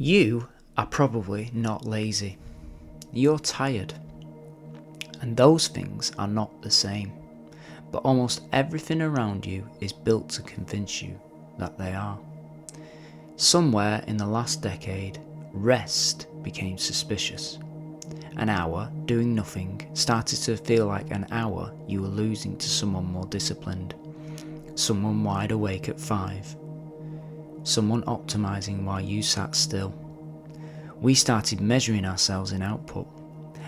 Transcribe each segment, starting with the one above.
You are probably not lazy. You're tired. And those things are not the same. But almost everything around you is built to convince you that they are. Somewhere in the last decade, rest became suspicious. An hour doing nothing started to feel like an hour you were losing to someone more disciplined, someone wide awake at 5, someone optimising while you sat still. We started measuring ourselves in output,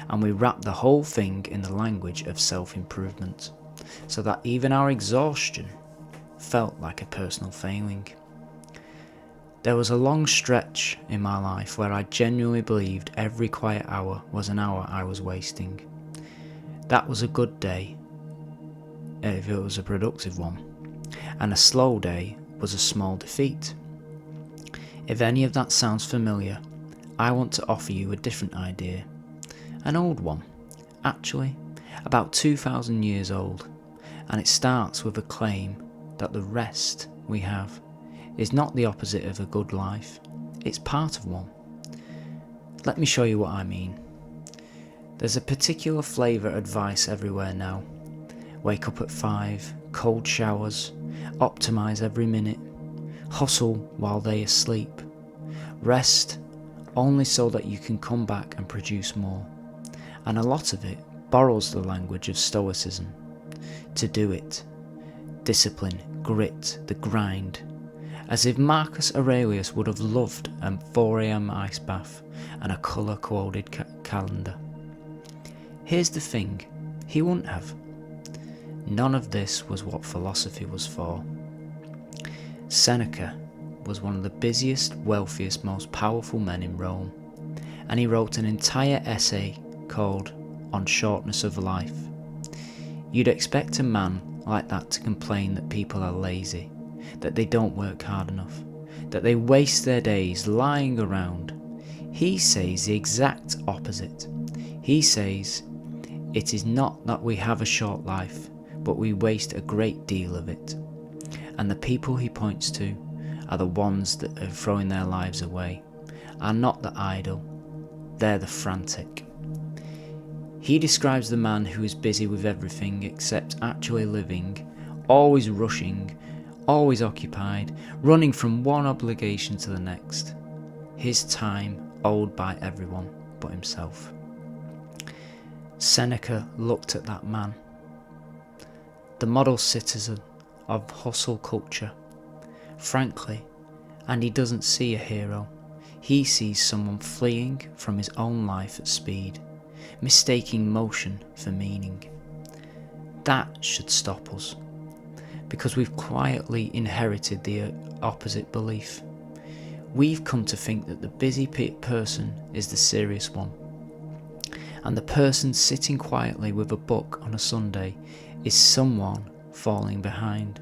and we wrapped the whole thing in the language of self-improvement, so that even our exhaustion felt like a personal failing. There was a long stretch in my life where I genuinely believed every quiet hour was an hour I was wasting. That was a good day, if it was a productive one, and a slow day was a small defeat. If any of that sounds familiar, I want to offer you a different idea, an old one, actually, about 2,000 years old, and it starts with a claim that the rest we have is not the opposite of a good life, it's part of one. Let me show you what I mean. There's a particular flavour advice everywhere now. Wake up at 5, cold showers, optimise every minute, hustle while they are asleep, rest only so that you can come back and produce more. And a lot of it borrows the language of Stoicism. To do it, discipline, grit, the grind, as if Marcus Aurelius would have loved a 4 a.m. ice bath and a colour-coded calendar. Here's the thing, he wouldn't have. None of this was what philosophy was for. Seneca was one of the busiest, wealthiest, most powerful men in Rome, and he wrote an entire essay called On Shortness of Life. You'd expect a man like that to complain that people are lazy, that they don't work hard enough, that they waste their days lying around. He says the exact opposite. He says, it is not that we have a short life, but we waste a great deal of it. And the people he points to are the ones that are throwing their lives away, are not the idle, they're the frantic. He describes the man who is busy with everything except actually living, always rushing, always occupied, running from one obligation to the next. His time owed by everyone but himself. Seneca looked at that man, the model citizen of hustle culture, frankly, and he doesn't see a hero. He sees someone fleeing from his own life at speed, mistaking motion for meaning. That should stop us, because we've quietly inherited the opposite belief. We've come to think that the busy person is the serious one, and the person sitting quietly with a book on a Sunday is someone falling behind.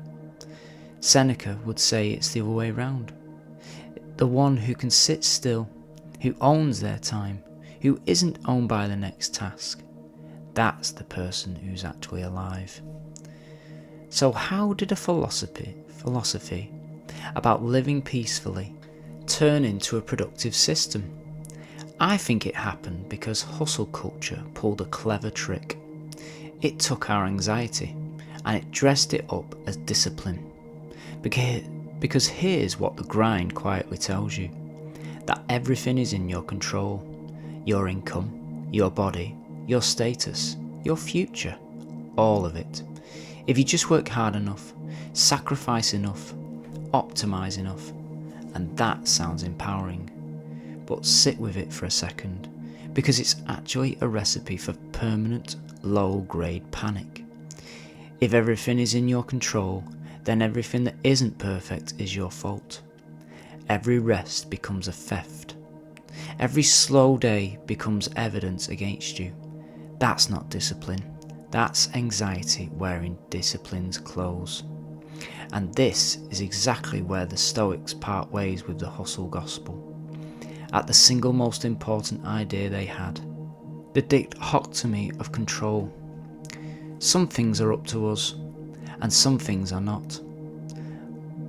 Seneca would say it's the other way round. The one who can sit still, who owns their time, who isn't owned by the next task, that's the person who's actually alive. So how did a philosophy about living peacefully turn into a productive system? I think it happened because hustle culture pulled a clever trick. It took our anxiety and it dressed it up as discipline. Because here's what the grind quietly tells you, that everything is in your control. Your income, your body, your status, your future, all of it. If you just work hard enough, sacrifice enough, optimise enough, and that sounds empowering. But sit with it for a second, because it's actually a recipe for permanent, low-grade panic. If everything is in your control, then everything that isn't perfect is your fault. Every rest becomes a theft. Every slow day becomes evidence against you. That's not discipline. That's anxiety wearing discipline's clothes. And this is exactly where the Stoics part ways with the hustle gospel. At the single most important idea they had, the dichotomy of control. Some things are up to us, and some things are not.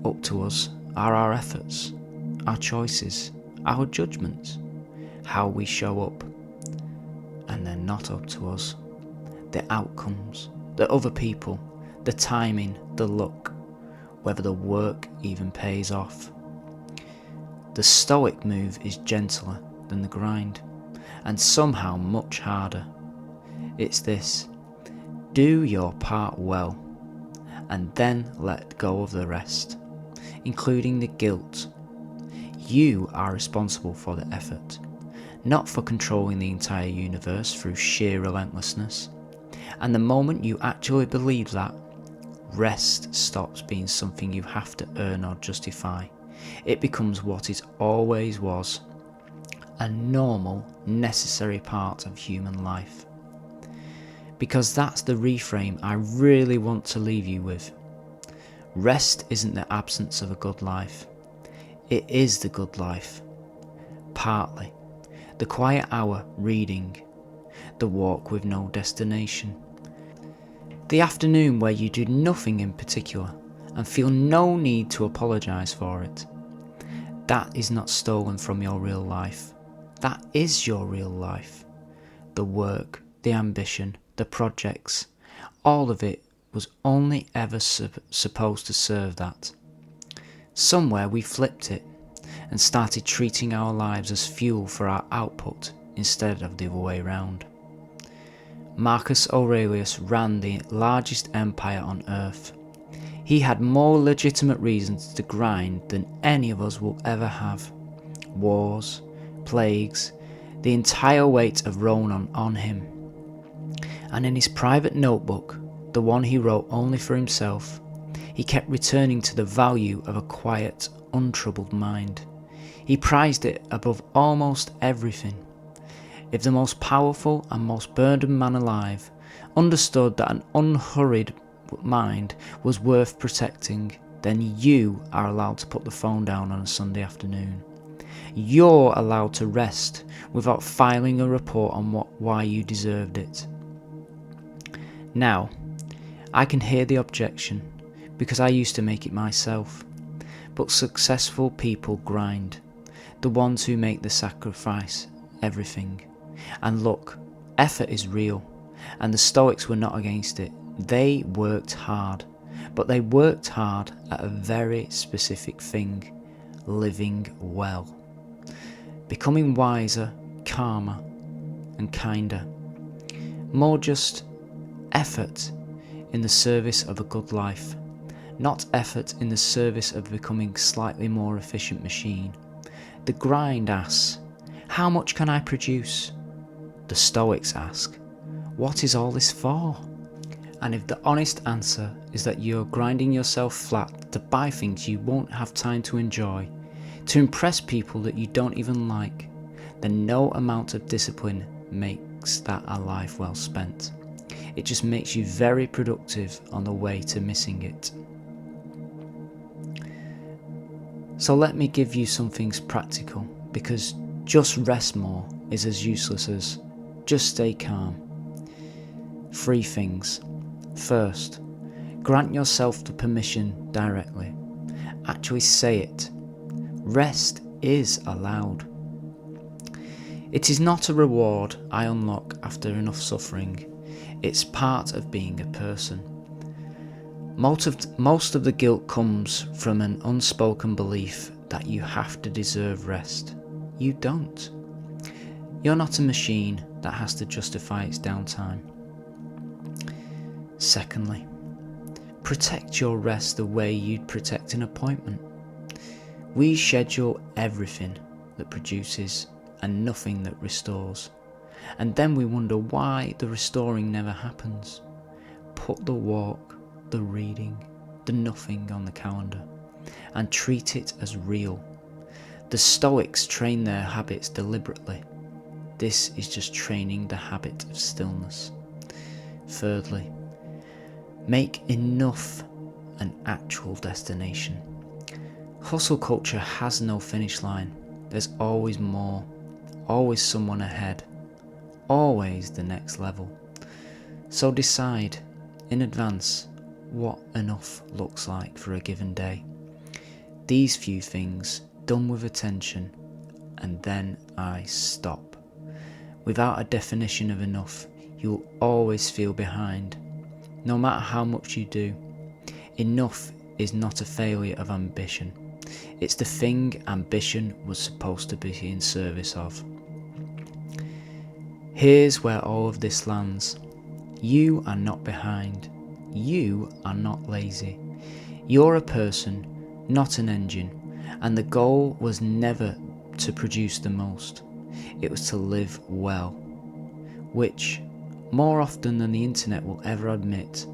Up to us are our efforts, our choices, our judgments, how we show up, and they're not up to us. The outcomes, the other people, the timing, the luck, whether the work even pays off. The Stoic move is gentler than the grind, and somehow much harder. It's this: do your part well, and then let go of the rest, including the guilt. You are responsible for the effort, not for controlling the entire universe through sheer relentlessness. And the moment you actually believe that, rest stops being something you have to earn or justify. It becomes what it always was, a normal, necessary part of human life. Because that's the reframe I really want to leave you with. Rest isn't the absence of a good life. It is the good life. Partly. The quiet hour reading. The walk with no destination. The afternoon where you do nothing in particular and feel no need to apologise for it. That is not stolen from your real life. That is your real life. The work, the ambition, the projects, all of it was only ever supposed to serve that. Somewhere we flipped it and started treating our lives as fuel for our output instead of the other way round. Marcus Aurelius ran the largest empire on earth. He had more legitimate reasons to grind than any of us will ever have. Wars, plagues, the entire weight of Rome on him. And in his private notebook, the one he wrote only for himself, he kept returning to the value of a quiet, untroubled mind. He prized it above almost everything. If the most powerful and most burdened man alive understood that an unhurried mind was worth protecting, then you are allowed to put the phone down on a Sunday afternoon. You're allowed to rest without filing a report on why you deserved it. Now, I can hear the objection, because I used to make it myself. But successful people grind, the ones who make the sacrifice everything. And look, effort is real, and the Stoics were not against it. They worked hard, but they worked hard at a very specific thing: living well. Becoming wiser, calmer, and kinder. More just effort in the service of a good life, not effort in the service of becoming slightly more efficient machine. The grind asks, how much can I produce? The Stoics ask, what is all this for? And if the honest answer is that you're grinding yourself flat to buy things you won't have time to enjoy, to impress people that you don't even like, then no amount of discipline makes that a life well spent. It just makes you very productive on the way to missing it. So let me give you some things practical, because just rest more is as useless as just stay calm. 3 things. First, grant yourself the permission directly. Actually say it. Rest is allowed. It is not a reward I unlock after enough suffering. It's part of being a person. Most of the guilt comes from an unspoken belief that you have to deserve rest. You don't. You're not a machine that has to justify its downtime. Secondly, protect your rest the way you'd protect an appointment. We schedule everything that produces and nothing that restores. And then we wonder why the restoring never happens. Put the walk, the reading, the nothing on the calendar, and treat it as real. The Stoics train their habits deliberately. This is just training the habit of stillness. Thirdly, make enough an actual destination. Hustle culture has no finish line. There's always more, always someone ahead, always the next level. So decide in advance what enough looks like for a given day. These few things, done with attention and then I stop. Without a definition of enough, you'll always feel behind, no matter how much you do. Enough is not a failure of ambition. It's the thing ambition was supposed to be in service of. Here's where all of this lands. You are not behind. You are not lazy. You're a person, not an engine, and the goal was never to produce the most. It was to live well, which, more often than the internet will ever admit,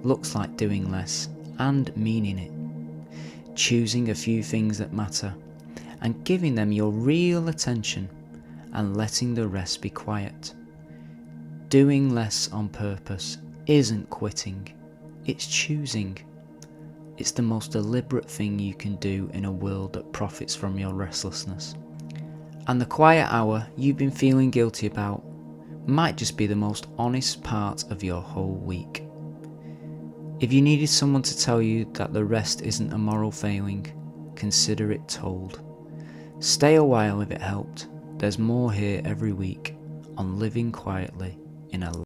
looks like doing less and meaning it. Choosing a few things that matter and giving them your real attention and letting the rest be quiet. Doing less on purpose isn't quitting, it's choosing. It's the most deliberate thing you can do in a world that profits from your restlessness. And the quiet hour you've been feeling guilty about might just be the most honest part of your whole week. If you needed someone to tell you that the rest isn't a moral failing, consider it told. Stay a while if it helped. There's more here every week on living quietly in a